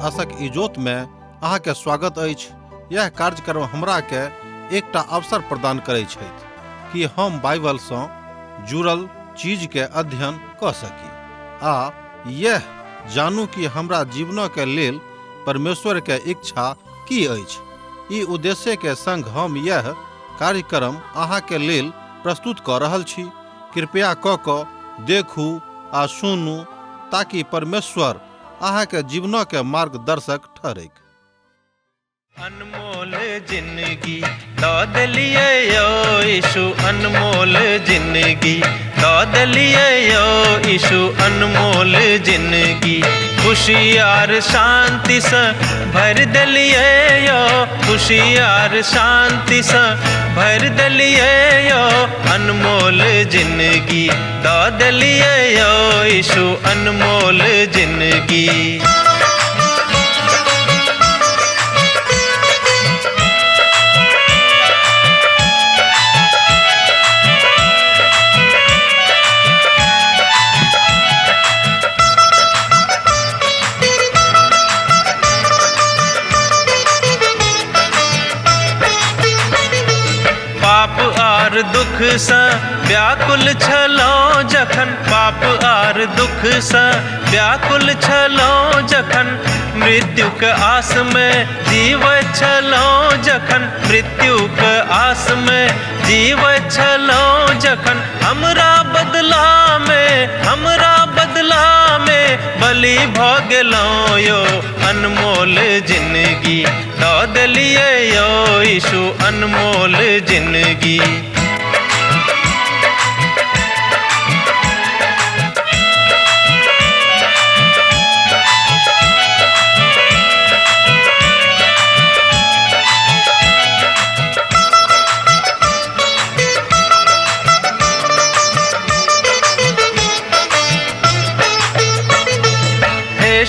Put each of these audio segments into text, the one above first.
आशक इजोत में अहाँ के स्वागत अछि। यह कार्यक्रम हमरा के एकटा अवसर प्रदान करैत छथि कि हम बाइबल सँ जुड़ल चीज के अध्ययन क सकी आ यह जानू कि हमरा जीवन के लेल परमेश्वर के इच्छा की अछि। ई उद्देश्य के संग हम यह कार्यक्रम अहाँ के लेल प्रस्तुत क रहल छी। कृपया क देखू आ सुनू ताकि परमेश्वर अहाँ के जीवन के मार्गदर्शक ठहरे। अनमोल जिंदगी दाद लिए यो यीशु, अनमोल जिंदगी दाद लिए यो यीशु, अनमोल जिंदगी खुशियार शांति से भर दलिए यो, खुशियार शांति से भर दलिए यो, अनमोल जिंदगी दाद लिए यो यीशु, अनमोल जिंदगी। दुख सा व्याकुल छलो जखन, पाप आर दुख सा व्याकुल छलो जखन, मृत्यु के आस में जीव छलो जखन, मृत्यु के आस में जीव छलो जखन, हमरा बदला में बलि भ गेलो यो, अनमोल जिंदगी दाद लिए यो यीशु, अनमोल जिंदगी।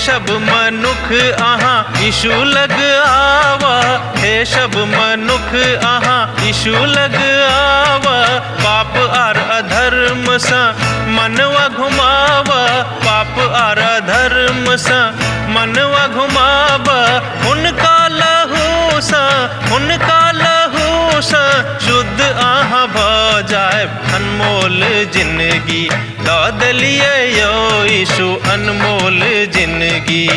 सब मनुख अहाँ यीशु लग आवा, हे सब मनुख अहाँ यीशु लग आवा, पाप आर अधर्म सा मनवा घुमावा, पाप आर अधर्म सा मनवा घुमावा, उनका लहू सा शुद्ध आहाँ भ जाए, अनमोल जिंदगी दाद लिए यो यीशु, अनमोल जिंदगी।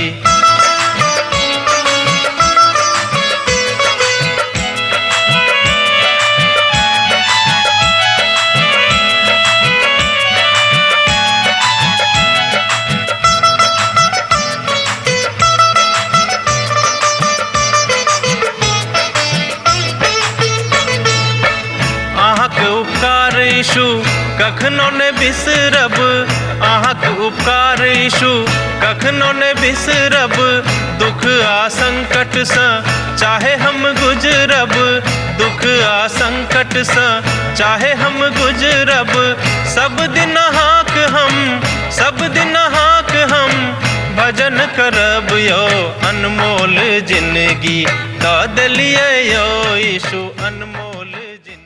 यीशु कखनो ने बिसरब, अहाँक उपकार यीशु कखनो ने बिसरब, दुख आ संकट से चाहे हम गुजरब, दुख आ संकट से चाहे हम गुजरब, सब दिन हाक हम भजन करब यो, अनमोल जिंदगी दाद लिए यो यीशु, अनमोल जिंदगी।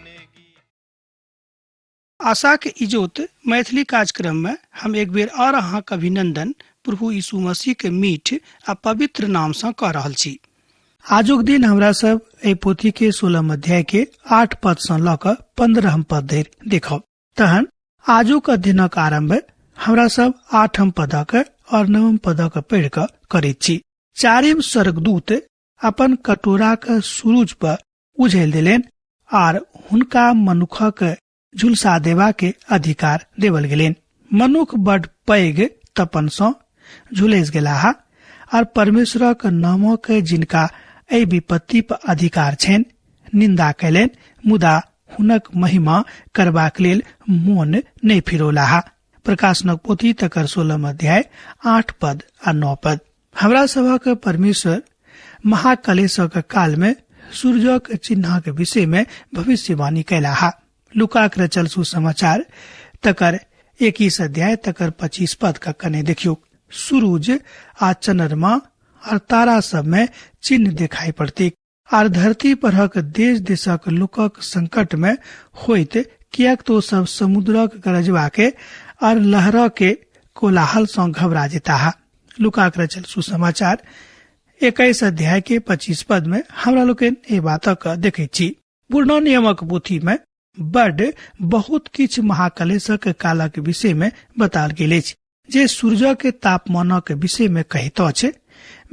आशा के इजोत मैथिली कार्यक्रम में हम एक बेर और अहाँ के अभिनंदन प्रभु यीशु मसीह के मीठ आ पवित्र नाम से कह रहल छी। आजुक दिन हमरा सब ए पोथी के 16 अध्याय के 8 पद से ल क 15 पद धरि देखब। तहन आजुक अध्ययनक आरंभ हमरा सब 8 पदक और 9 पदक पढ़ क करैत छी। चारिम स्वर्गदूत अपन कटोरा के सूरज पर उझैल देलेन आर हुनका मनुखक झुलसा देवा के अधिकार देवल गेलेन। मनुख बड़ पैघ तपन सँ झुलस गेलाहा और परमेश्वरक नामक जिनका एहि विपत्ति पर अधिकार छेन निंदा कैलेन, मुदा हुनक महिमा करबाक लेल मोन नहीं फिरोलाहा। प्रकाशनक पोथी तकर 16 अध्याय 8 पद आ 9 पद। हमरा सभक परमेश्वर महाकलेशक काल में सूर्यक चिन्ह के विषय में भविष्यवाणी कैलाहा। लुका के रचल सुसमाचार तकर 21 अध्याय तकर 25 पद का कने देखियो। सूरज आ चंद्रमा और तारा सब में चिन्ह दिखाई पड़ती और धरती पर हक देश देशक लोकक संकट में होइत, कियाक तो सब समुद्रक गरजवा के और लहरा के कोलाहल से घबरा जेता। लुका के रचल सुसमाचार 21 अध्याय के 25 पद में हमरा लोग ए बातक देखे छी। पुराना नियमक पोथी में बड बहुत किछ महाकलेशक कालक विषय में बताल गेल अछि, जे सूर्य के तापमान के विषय में कहत छै।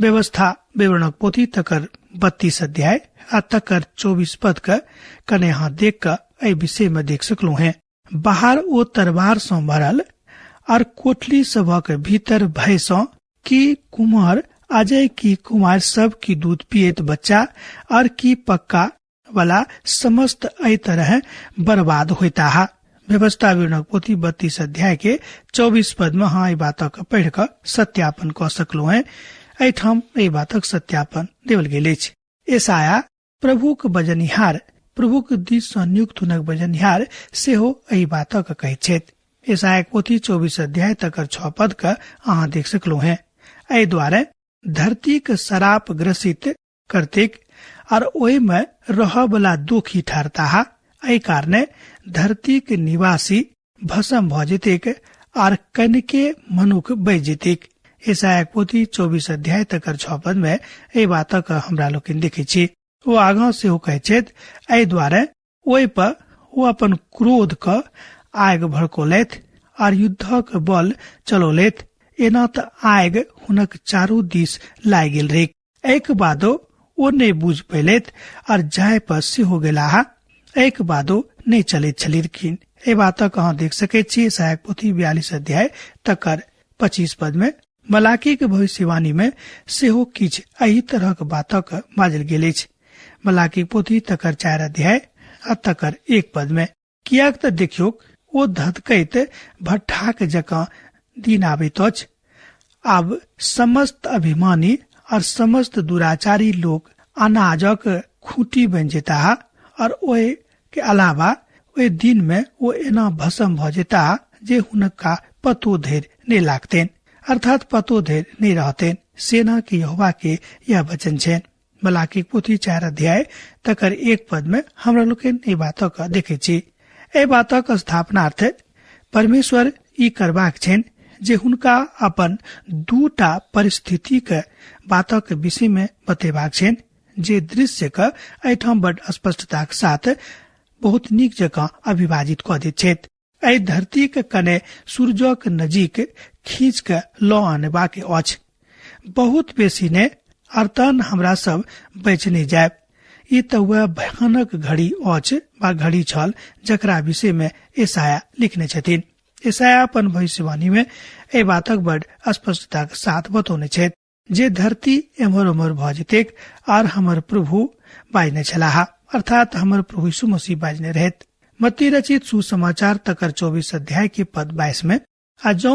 व्यवस्था विवरणक पोथी तकर 32 अध्याय आ तकर 24 पद के कने यहाँ देख कर ए विषय में देख सकलू हैं। बाहर ओ तरवार से भरल और कोठली सभक भीतर भय से की कुमार अजय की कुमार सब की दूध पिएत बच्चा और की पक्का वाला समस्त अय तरह बर्बाद होता है। व्यवस्था विवरणक पोथी 32 अध्याय के 24 पद में हाँ बातक पढ़ कर सत्यापन कर सकलो है। एठाम ए बातक सत्यापन देवल गेल अछि। एसाया प्रभुक बजनिहार, प्रभुक दिस सँ नियुक्त हुनक बजनिहार सेहो एहि बातक कहैत छथि। एसाया पोथी 24 अध्याय तकर 6 पद के अहाँ देख सकलो हैं। एहि द्वारे धरती के शराप ग्रसित करतेक और ओहि में रह वाला दुखी ठहरता है। एहि कारणे धरती के निवासी भस्म भ जेतेक और कनिके मनुख बच जेतेक। ईसाया पोथी 24 अध्याय तकर 6 पद में ए बातक हमरा लोग देखे छी। वो आगां से हो कहे छथि, एहि द्वारे ओहि पर वो अपन क्रोध क आग भड़कोलैथ और युद्धक बल चलोलैथ। एना त आग हुनक चारू दिस लाग गेल रे। एक बादो ओ नहीं बुझ पैलैथ और जाय पर सेहो गेलाह। एक बादो नहीं चलैत छलिरखिन। ए बातक अहाँ देख सकै छी। ईसाया पोथी 42 अध्याय तकर 25 पद में मलाकी के भविष्यवाणी में सेहो किछ एही तरहक बातक बाजल गेल अछि। मलाकी पोथी तकर 4 अध्याय आ तकर 1 पद में कियाक त देखियो ओ धधकैत भट्ठाक जकां दिन आबैत अछि। आब समस्त अभिमानी और समस्त दुराचारी लोग अनाजक खूंटी बन जेता है और ओए के अलावा ओए दिन में वो एना भस्म भ जेता जे हुनका पतो धैर नहीं लागतेन, अर्थात पतो धैर नहीं रहतेन। सेना के यहोवा के यह वचन छे। मलाकी पोथी 4 अध्याय तकर 1 पद में हमरा लोग ए बातक देखे छी। ए बातक स्थापनार्थ परमेश्वर ई करबाक छेन जे हुनका अपन दूटा परिस्थिति के बातक विषय में बतेबाक छेन, जे दृश्य के एठाम बड़ स्पष्टता के साथ बहुत नीक जकां अभिभाजित क दैत छथि। एहि धरती के कने सूर्यक नजीक खींच के लऽ आनबाक अछि। बहुत बेसी ने अर्थन हमरा सब बच नहीं जायब। ई त वह भयानक घड़ी अछि वा घड़ी छल जकरा विषय में ईसाया लिखने छथिन। ईसाया अपन भविष्यवाणी में ए बातक बड़ स्पष्टता के साथ बतौने छथि जे धरती एम्हर उम्हर भ जेतेक और हमर प्रभु बाजने छलाह, अर्थात हमर प्रभु यीशु मसीह बाजने रहत। मत्ती रचित सुसमाचार तकर 24 अध्याय के पद 22 में आजो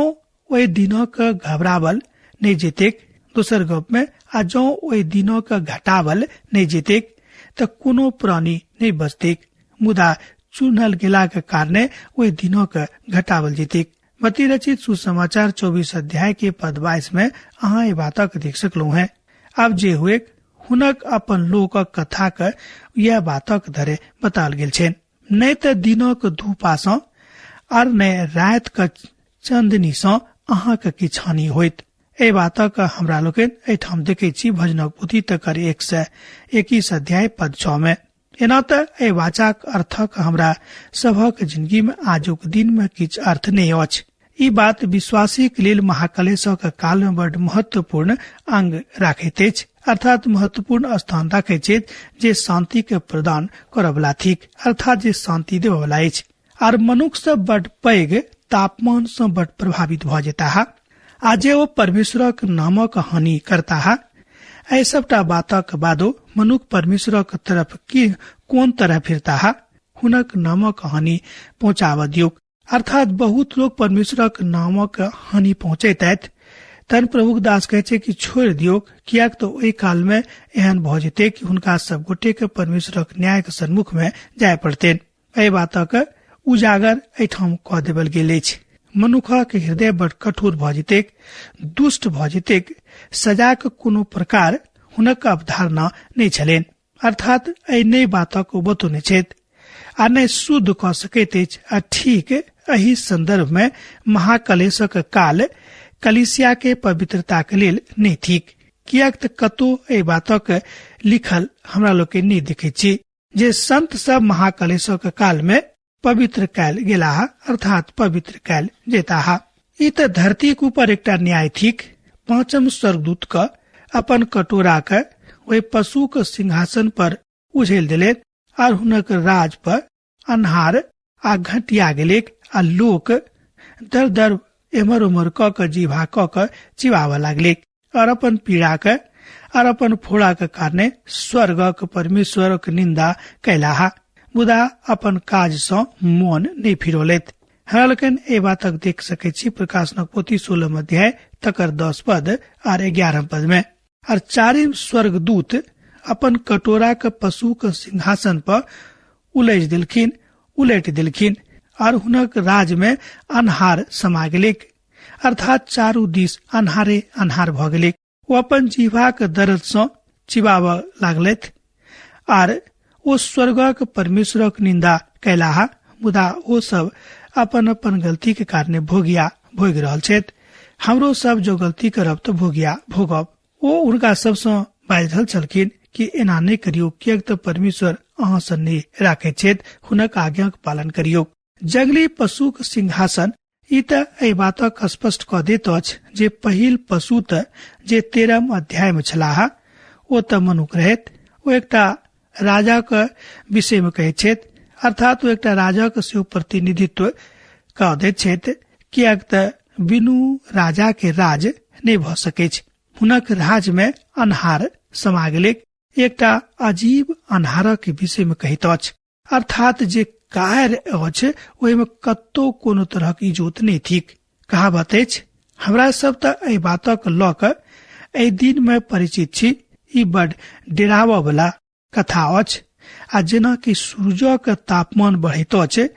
ओहि दिनों का घबरावल नहीं जेतेक। दूसर गप में आजो ओहि दिनों का घटावल नहीं जेतेक त कोनो प्राणी नहीं बचतेक, मुदा चुनल गेला के कारणे ओहि दिनों का घटावल जेतेक। मत्ती रचित सुसमाचार 24 अध्याय के पद 22 में अहाँ ये बातक देख सकलू हैं। अब जे हुए हुनक अपन लोकक कथा के यह बातक धरे बताल गेल छेन। नहीं त दिनक धूपा सँ और नहीं रात के चंदनी सँ अहाँ के किछ हानि होइत। ए बातक हमरा लोग एठाम देखे छी भजनक पोथी तकर 121 अध्याय पद 6 में। एना त ए वाचाक अर्थक हमरा सभक जिंदगी में आजुक दिन में किछ अर्थ नहीं अछि। ई बात विश्वासी के लेल महाकलेशक काल में बड़ महत्वपूर्ण अंग राखैत अछि, अर्थात महत्वपूर्ण स्थान राखैत अछि जे शांति के प्रदान करबला थिक, अर्थात जे शांति देबला अछि। और मनुष्य सब बड़ पैघ तापमान से बड़ प्रभावित भ जेता है। आजे वो परमेश्वरक नामक हानि करता है। ऐ सबटा बातक बादो मनुख परमेश्वरक तरफ की कोन तरह फिरता है, हुनक नामक हानि पहुँचाव दियोक, अर्थात बहुत लोग परमेश्वरक नामक हानि पहुँचैत अछि। तन प्रभु दास कहे छै कि छोड़ दियो, कियाक तो ओहि काल में एहन भ जेते कि हुनका सब गोटे के परमेश्वरक न्याय के सम्मुख में जाय पड़तेन। एहि बातक उजागर एठाम कह देवल गेल अछि। मनुखा के हृदय बड़ कठोर भ जेते, दुष्ट भ जेते, सजा के कोनो प्रकार हुनक अवधारणा नहीं छलेन, अर्थात एहि नई बातक बतौने छथि आ नहीं शुद्ध क सकैत अछि। आ ठीक एही संदर्भ में महाकलेशक काल कलिसिया के पवित्रता के लेल नहीं थिक। कियाक त कतो ए बातक लिखल हमरा लोग के नहीं देखे छी जे संत सब महाकलेशक काल में पवित्र कैल गेला अर्थात पवित्र कैल जेता। ई त धरती के ऊपर एकटा न्याय थिक। पांचम स्वर्गदूत का अपन कटोरा के वही पशु के सिंहासन पर उझेल दिले और हुनक राज पर अन्हार आ घटिया गेले आ लोक दर दर एमर उमर क जीभा क चिबावा लागले और अपन पीड़ा के और अपन फोड़ा के कारणे स्वर्गक परमेश्वर के निंदा कैलाहा। मुदा अपन काज से मन नहीं फिरोलेत। हमरा लोकन ए बातक देख सके छी प्रकाशनक पोथी 16 अध्याय तकर 10 पद और 11 पद में। और चारिम स्वर्गदूत अपन कटोरा के पशु के सिंहासन पर उलट दिलखिन और हुनक राज में अन्हार समा गेले अर्थात चारू दिस अन्हारे अन्हार भ गेले। वो अपन जीवा के दर्द से चिबाब लागलैथ और ओ स्वर्गक परमेश्वरक निंदा कैलाहा। मुदा ओ सब अपन अपन गलती के कारणे भोग रहल छथि। हमरो सब जो गलती करब तो भोगब। ओ उनका सबसे बाजि रहल छलखिन कि एना नहीं करियो, कियाक त परमेश्वर अहाँ से नहीं राखे छथि, हुनक आज्ञा के पालन करियो। जंगली पशु के सिंहासन ई त एहि बातक स्पष्ट क दैत अछि जे पहिल पशु त जे 13 अध्याय में छलाह ओ त मनुख रहैत। ओ एकटा राजा के विषय में कहै छथि अर्थात ओ एकटा राजा के सेहो प्रतिनिधित्व क दैत छथि, कियाक त बिनु राजा के राज नहीं भ सकै छै। हुनक राज में अन्हार समा गेलै। एकटा अजीब अन्हार के विषय में कहैत अछि अर्थात जे कायर अछि ओहि में कतो कोनो तरह की इजोत नहीं थिक। कहावत अछि हमरा सब त एहि बातक ल क एहि दिन में परिचित छी। ई बड डेरावा वाला कथा अछि। आ जेना कि सूर्यक तापमान बढ़ैत अछि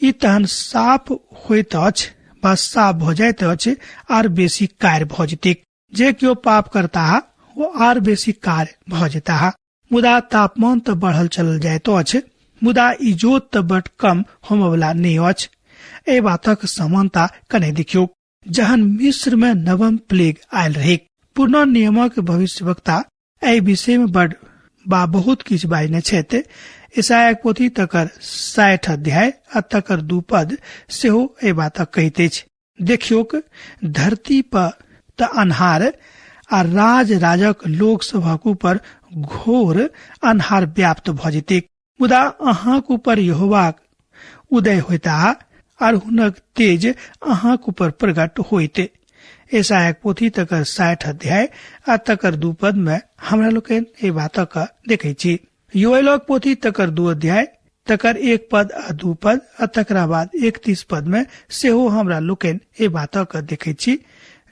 ई तहन साफ होइत अछि वा साफ भ जाइत अछि आर बेसी कार्य भ जेतिक। जे केओ पाप करता वो आर बेसी कार्य भ जेता। मुदा तापमान त बढ़ल चलल जाइत अछि, मुदा इजोत त बड कम होम वाला नहीं अछि। ए बातक समानता कने देखियो। जहन मिस्र में नवम प्लेग आयल रहे, पुराना नियमक भविष्यवक्ता ए विषय में बड बहुत किछ बाजने छथि। ईसाया पोथी तकर 60 अध्याय आ तकर 2 पद सेहो ए बातक कहते अछि। देखियोक धरती पर त अन्हार आ राज राजक लोक सभक ऊपर घोर अन्हार व्याप्त भ जेते। मुदा अहाँक ऊपर यहोवाक उदय होता और हुनक तेज अहाँक ऊपर प्रकट होते। ईसाया पोथी तकर 60 अध्याय आ तकर 2 पद में हमरा लोकन ए बातक देखै छी। योएलक पोथी तकर 2 अध्याय तकर 1 पद आ 2 पद आ तकरा बाद 31 पद में सेहो हमरा लोकन ए बातक देखै छी।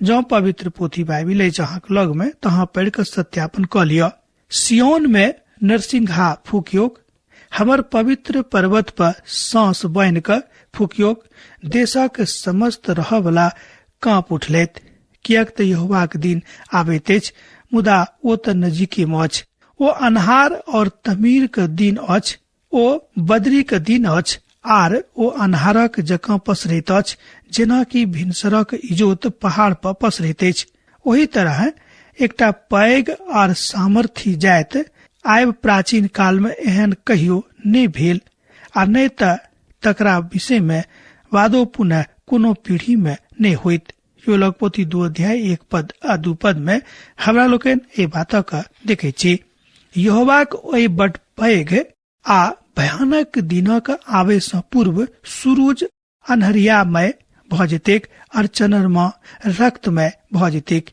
जो पवित्र पोथी बाइबिल अछि अहाँक लग में तहाँ पढ़ के सत्यापन क लिय। सियोन में नरसिंहा फूकियोक, हमर पवित्र पर्वत पर सांस बांध क फूकियोक। देशक समस्त रह वाला कांप उठलैत, कियाक त यहोवाक दिन आबैत अछि, मुदा ओ त नजीके में अछि। ओ अन्हार और तमीर के दिन अछि, ओ बदरी के दिन अछि आर ओ अन्हारक जकां पसरैत अछि, जेना कि भिनसरक इजोत पहाड़ पर पसरैत अछि। ओही तरह एकटा पैघ और सामर्थी जाइत आब प्राचीन काल में एहन कहियो नहीं भेल आ नहीं तकरा विषय में वादो पुनः कोनो पीढ़ी में नहीं होइत। योएलक पोथी 2 अध्याय 1 पद आ 2 पद में हमरा लोकन ए बातक देखै छी। यहोवाक ओहि बड पैघ आ भयानक दिनक आवे से पूर्व सूरज अन्हरियामय भ जेतेक और चंद्रमा रक्तमय भ जेतेक।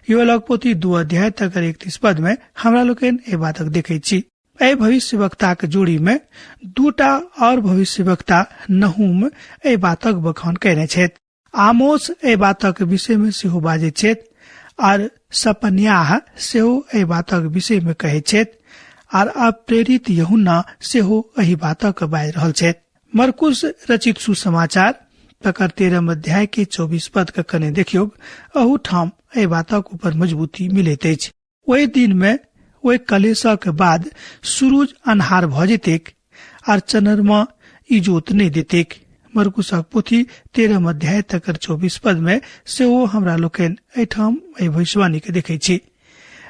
योएलक पोथी 2 अध्याय तकर 31 पद में हमरा लोकन ए बातक देखै छी। ए भविष्यवक्ता के जोड़ी में 2टा और भविष्यवक्ता नहूम ए बातक बखान कयने छथि। आमोस ए बातक विषय में सेहो बाजै छथि और सपन्याह सेहो ए बातक विषय में कहै छथि और अब प्रेरित यूहन्ना सेहो एही बातक बाजि रहल छथि। मरकुस रचित सुसमाचार तकर 13 अध्याय के 24 पद के कने देखियो। अहू ठाम ए बातक ऊपर मजबूती मिलैत अछि। ओहि दिन में ओहि कलेशा के बाद सूरज अन्हार भ जेतेक और चंद्रमा इजोत नहीं देतेक। मरकुसक पोथी 13 अध्याय तकर 24 पद में सेहो हमरा लोकन एठाम ए भविष्यवाणी के देखै छी।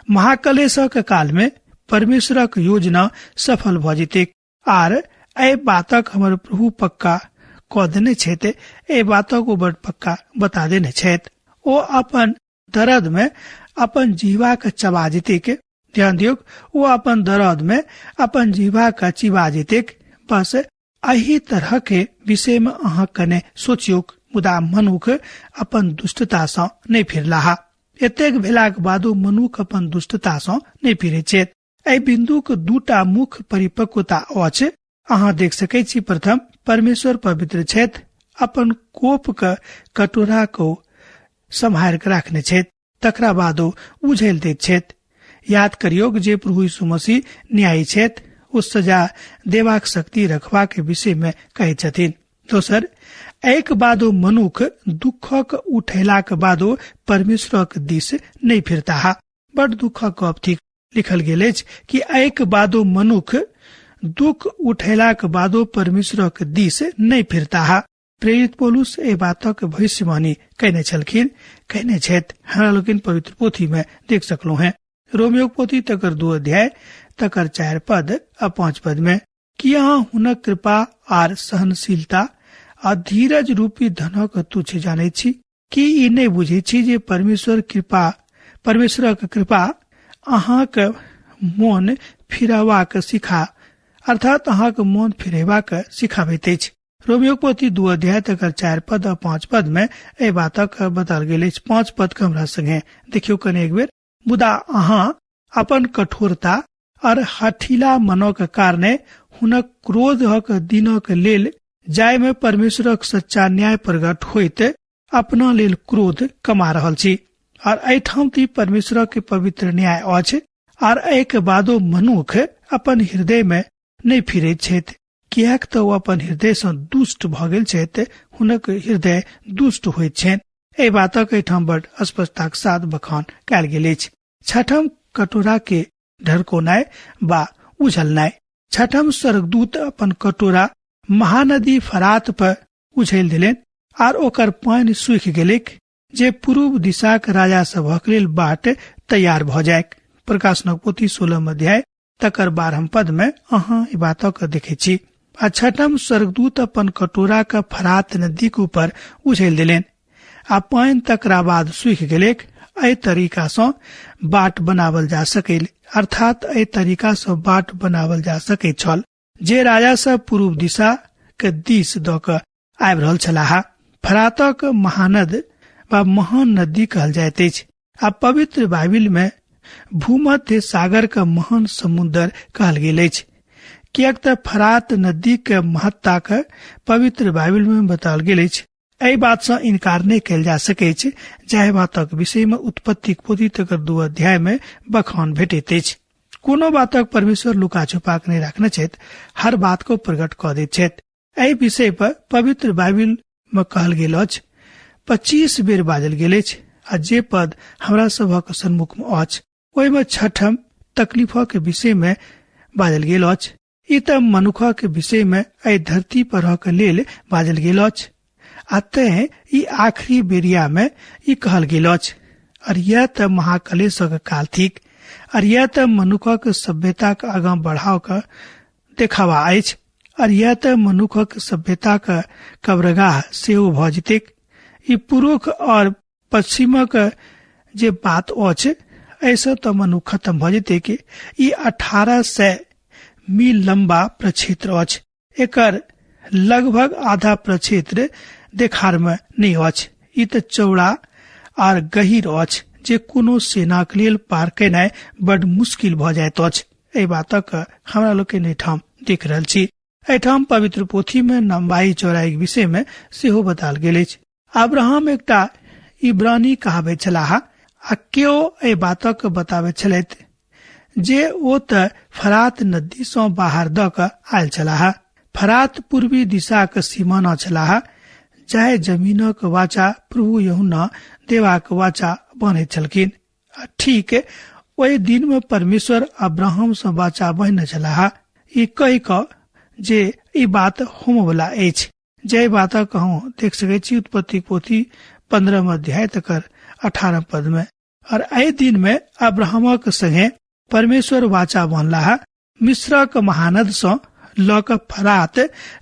महाकलेशक काल में परमेश्वरक योजना सफल भ जेतै आर ए बातक हमर प्रभु पक्का क देने छथि, ए बातक ओ बड़ पक्का बता देने छथि। ओ अपन दर्द में अपन जीवा के चबा जेतै के, ध्यान दियौ, वो अपन दर्द में अपन जीवा का चिबा जेतै। बस एही तरह के विषय में अहाँ कने सोचियो, मुदा मनुख अपन दुष्टता सँ नहीं फिरलाहा। एतेक भेलाक बादो मनुख अपन दुष्टता सँ नहीं फिरै छथि। एहि बिन्दुक दूटा मुख्य परिपक्वता अछि। अहाँ देख सकै छी, प्रथम परमेश्वर पवित्र छथि, अपन कोप के कटोरा को सम्हार के राखने छथि, तकरा बादो उझैल दैत छथि। याद करियो जे प्रभु यीशु मसीह न्यायी छथि, ओ सजा देबाक शक्ति रखबा के विषय में कहै छथिन। दोसर, एक बादो मनुख दुखक उठेलाक बादो परमेश्वरक दिस नहीं फिरता। बड़ दुखक गप थिक लिखल गेल अछि कि एक बादो मनुख दुख उठेलाक बादो परमेश्वरक दिस नहीं फिरता। प्रेरित पौलुस ए बातक भविष्यवाणी कहने छलखिन, कहने छथि। हमरा लोगन पवित्र पोथी में देख सकलो हैं, रोमियो पोथी तकर 2 अध्याय तकर 4 पद आ 5 पद में कि अहाँ हुनक कृपा आर सहनशीलता आ धीरज रूपी धनक तुच्छ जाने छी, कि ई नहीं बुझे छी जे परमेश्वरक कृपा अहाँ के मोन फिरबाक सिखा, अर्थात अहाँ के मोन फिरेबाक सिखाबैत अछि। रोमियो पोथी 2 अध्याय तकर 4 पद आ 5 पद में ए बातक बताल गेल अछि। 5 पद के हमरा संगे देखियो कने एक बेर। मुदा अहाँ अपन कठोरता और हठीला मनक कारणे हुनक क्रोधक दिनक लेल, जाय में परमेश्वरक सच्चा न्याय प्रकट होइत, अपना लेल क्रोध कमा रहल छी। और एठाम ती परमेश्वरक पवित्र न्याय अछि। और एक बादो मनुख अपन हृदय में नहीं फिरैत छथि, कियाक तऽ ओ अपन हृदय सँ दुष्ट भ गेल छथि, हुनक हृदय दुष्ट होइत छनि। एहि बातक एठाम बड़ स्पष्टताक साथ बखान कयल गेल अछि। छठम, कटोरा के ढरकोनाय वा उझलनाय। छठम, स्वर्गदूत अपन कटोरा महानदी फरात पर उझैल दिलेन आर ओकर पानि सूखि गेलैक, जे पूर्व दिशाक राजा सभक लेल बाट तैयार भ जायक। प्रकाशनक पोथी 16 अध्याय तकर 12 पद में अहाँ ई बातक देखै छी। आ छठम, स्वर्गदूत अपन कटोरा के फरात नदी के ऊपर उझैल दिलेन आ पानि तकरा बाद सूखि गेलैक। एहि तरीका सँ बाट बनावल जा सकैल, अर्थात एहि तरीका सँ बाट बनावल जा सकै छल जे राजा सब पूर्व दिशा के दिस द क आबि रहल छलाह। फरातक महानद वा महान नदी कहल जाइत अछि। आ पवित्र बाइबिल में भूमध्य सागर का महान समुद्र कहल गेल अछि, कियाक तऽ फरात नदी के महत्ता के पवित्र बाइबिल में बताओल गेल अछि। एहि बात सँ इनकार नहीं कयल जा सकै छै, जाहि बातक विषय में उत्पत्ति पोथी तकर 2 अध्याय में बखान भेटैत अछि। कोनो बातक परमेश्वर लुका छुपा के नहीं रखने छथि, हर बात को प्रकट क दैत छथि। एहि विषय पर पवित्र बाइबिल में कहल गेल अछि, 25 बेर बाजल गेल अछि। आ जे पद हमरा सभक सम्मुख में अछि, ओहि में छठम तकलीफों के विषय में बाजल गेल अछि। ई तऽ मनुख के विषय में एहि धरती पर के लेल बाजल गेल अछि। अतः ई आखिरी बेरिया में ई कहल गेल अछि। और यह तऽ महाकलेशक काल थिक, और यह तऽ मनुखक सभ्यता के आगां बढ़ाव के देखावा अछि। और यह तऽ मनुखक सभ्यता के कब्रगाह सेहो भ जेतैक। ई पूर्व और पश्चिमक जे बात अछि, ऐसा तो मनुख खत्म भ जेतै कि ई 1800 मील लंबा प्रक्षेत्र अछि। एकर लगभग आधा प्रक्षेत्र देखार में नहीं अछि। ई तऽ चौड़ा और गहीर अछि, जे कोनो सेना के लेल पार केनाय बड़ मुश्किल भ जाइत अछि। एहि बातक हमरा लोग के ठाम देख रहल छी। एठाम पवित्र पोथी में लंबाई चौड़ाई के विषय में सेहो बताल गेल अछि। अब्राहम एकटा इब्रानी कहाबै छलाह, आ केओ एहि बातक बताबै छलथि जे ओ तऽ फरात नदी सँ बाहर द क आयल छलाह। फरात पूर्वी दिशा के सीमाना छलाह, जाहे जमीनक वाचा प्रभु यूहन्ना देवाक वाचा बने छलखिन। ठीक ओहि दिन में परमेश्वर अब्राहम सँ वाचा बहने छलाह, ई कहि क जे ई बात होम वाला अछि। जे बातक हम देख सकै छी उत्पत्ति पोथी 15 अध्याय तकर 18 पद में। और एहि दिन में अब्राहमक संगे परमेश्वर वाचा बनला मिस्रक महानद सँ लऽ कऽ फरात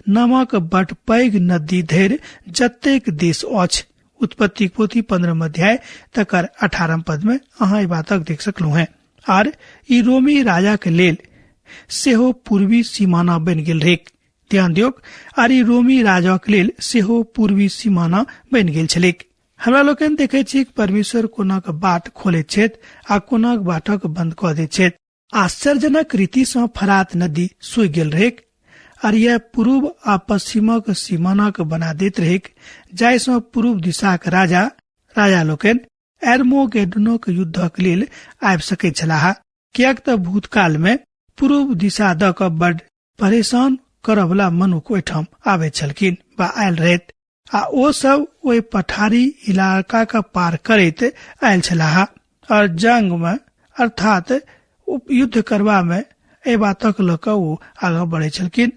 नामक बड पैघ नदी धरि जतेक देश अछि। उत्पत्ति पोथी 15 अध्याय तकर 18 पद में अहाँ ई बातक देख सकलू हैं। और ई रोमी राजा के लेल सेहो पूर्वी सीमाना बन गेल रहे। ध्यान दियौ, और ई रोमी राजा के लेल सेहो पूर्वी सीमाना बन गेल छलेक। हमरा लोकन देखे छी परमेश्वर कोनाक बाट खोले छथि आ कोनाक बाटक बंद कऽ दै छथि। आश्चर्यजनक रीति सँ फरात नदी सूखि गेल रहे और यह पूर्व आ पश्चिमक सीमानाक बना दैत रहे, जाहि सँ पूर्व दिशाक राजा लोकन एर्मोगेडोनक युद्धक लेल आबि सकैत छलाह। कियाक तऽ भूतकाल में पूर्व दिशा दऽ कऽ बड परेशान करऽ वाला मनुख ओहिठाम आबे छलखिन वा आयल रहैत आ ओ सब ओहि पठारी इलाका का पार करैत आयल छलाह और जंग में अर्थात युद्ध करवा में ए बातक लऽ कऽ ओ आगाँ बढ़े छलखिन।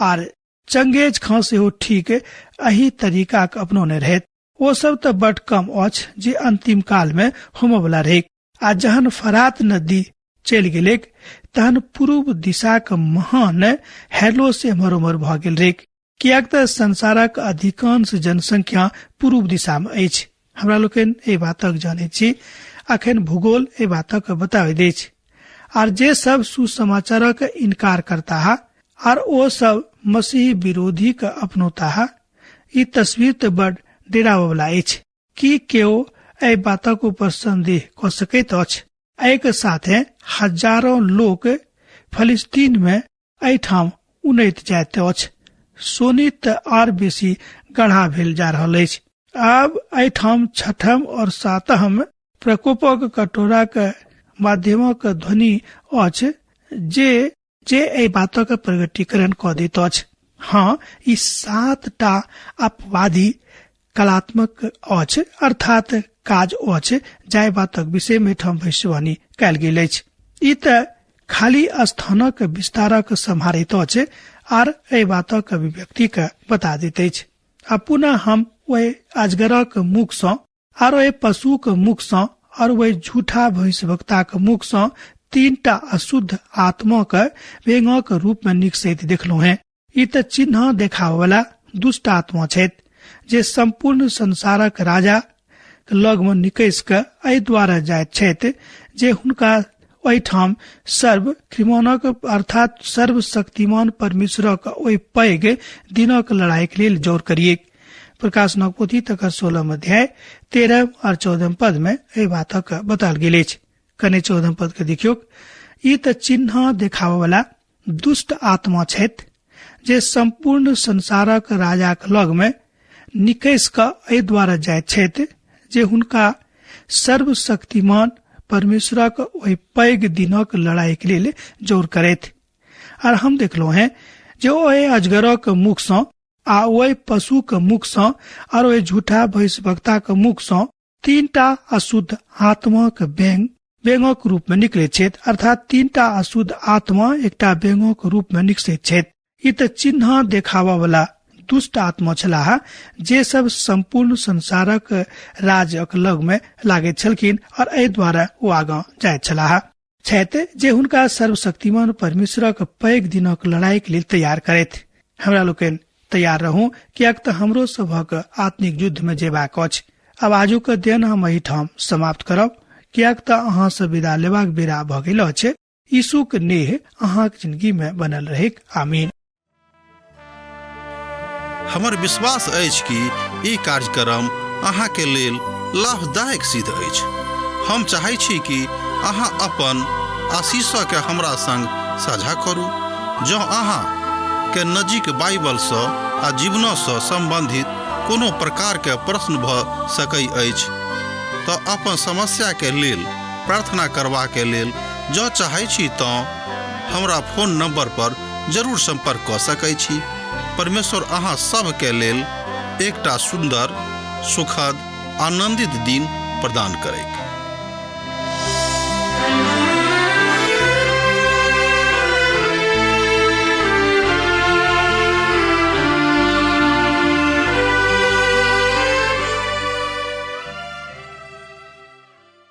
और चंगेज खां सेहो ठीक एही तरीका के अपनौने रहैत। ओ सब तऽ बड कम अछि जे अंतिम काल में होमय वाला रहे। आ जहन फरात नदी चलि गेलै तहन पूर्व दिशा के महान हेलो से मरोमर भऽ गेल रहे। कियाक तऽ संसारक अधिकांश जनसंख्या पूर्व दिशा में अछि। हमरा लोकन ए बातक जाने छी, अखन भूगोल ए बातक बताबै दै छै। और जे सब सुसमाचारक इनकार करता है और ओ सब मसीह विरोधी के अपनौता है, ई तस्वीर तऽ बड डेराबय वाला अछि। की केओ एहि बातक ऊपर संदेह कऽ सकैत अछि? एक साथे हजारों लोक फलिस्तीन में एहिठाम उनैत जाइत अछि। सोनित और बेसी गढ़ा भेल जा रहल अछि। आब एहिठाम छठम और सातम प्रकोपक कटोरा के माध्यमक ध्वनि अछि जे एहि बातक प्रगटीकरण कऽ दैत अछि। हाँ, ई 7टा अपवादी कलात्मक अछि, अर्थात काज अछि जाहि बातक विषय में ठाम भविष्यवाणी कयल गेल अछि। ई तऽ खाली स्थानक विस्तारक सम्हारैत अछि और एहि बातक अभिव्यक्ति के बता दैत अछि। आ पुनः हम ओहि अजगरक मुख सँ और ओहि पशुक मुख सँ और वही झूठा भविष्यवक्ता के मुख सँ 3टा अशुद्ध आत्मा के व्यंगक रूप में निकसैत देखलहुं हैं। ई तऽ चिन्ह देखाबय वाला दुष्ट आत्मा छथि जे संपूर्ण संसारक राजा लग में निकैस के एहि द्वारा जाइत छथि जे हुनका ओहिठाम सर्व कृमोनक अर्थात सर्वशक्तिमान परमेश्वरक ओहि पैघ दिनक लड़ाई के लेल जोर करिए। प्रकाशनक पोथी तकर 16 अध्याय 13 और 14 पद में एहि बातक बताल गेल अछि। कने 14 पद के देखियो, ई तऽ चिन्ह देखाबय वाला दुष्ट आत्मा छथि जे संपूर्ण संसारक राजा के लग में निकैस कऽ एहि द्वारा जाइत छथि जे हुनका सर्वशक्तिमान परमेश्वरक ओहि पैघ दिनक लड़ाई के लेल जोर करैत। और हम देखलो हैं जे ओहि अजगरक मुख सँ आ ओहि पशु के मुख सँ और ओहि झूठा भविष्यवक्ता के मुख सँ 3टा अशुद्ध आत्मा के व्यंगक रूप में निकलैत छथि, अर्थात 3टा अशुद्ध आत्मा एकटा व्यंगक रूप में निकसैत छथि। ई तऽ चिन्ह देखाबय वाला दुष्ट आत्मा छलाह जे सब संपूर्ण संसारक राजक लग में लागैत छलखिन और एहि द्वारा ओ आगाँ जाइत छलाह छथि जे हुनका सर्वशक्तिमान परमेश्वरक पैघ दिनक लड़ाई के लेल तैयार करैत। हमरा लोकन तैयार रहूं, कियाक तऽ हमरो सभक आत्मिक युद्ध में जेबाक अछि। अब आजुक दिन हम एहिठाम समाप्त करब, कियाक तऽ अहाँ से विदा लेबाक बेरा भऽ गेल अछि। यीशु के नेह अहाँक जिंदगी में बनल रहे। आमीन। हमर विश्वास अछि कि ई कार्यक्रम अहाँ के लेल लाभदायक सिद्ध अछि। हम चाहै छी कि अहाँ अपन आशीषक के हमरा संग साझा करू। जँ अहाँ के नजीक बाइबल सँ आ जीवन सँ संबंधित कोनो प्रकार के प्रश्न भऽ सकै अछि तऽ अपन समस्या के लेल प्रार्थना करबा के लेल जँ चाहै छी तऽ हमरा फोन नंबर पर जरूर संपर्क कऽ सकै छी। परमेश्वर अहाँ सब के लेल एकटा सुंदर, सुखद, आनंदित दिन प्रदान करे।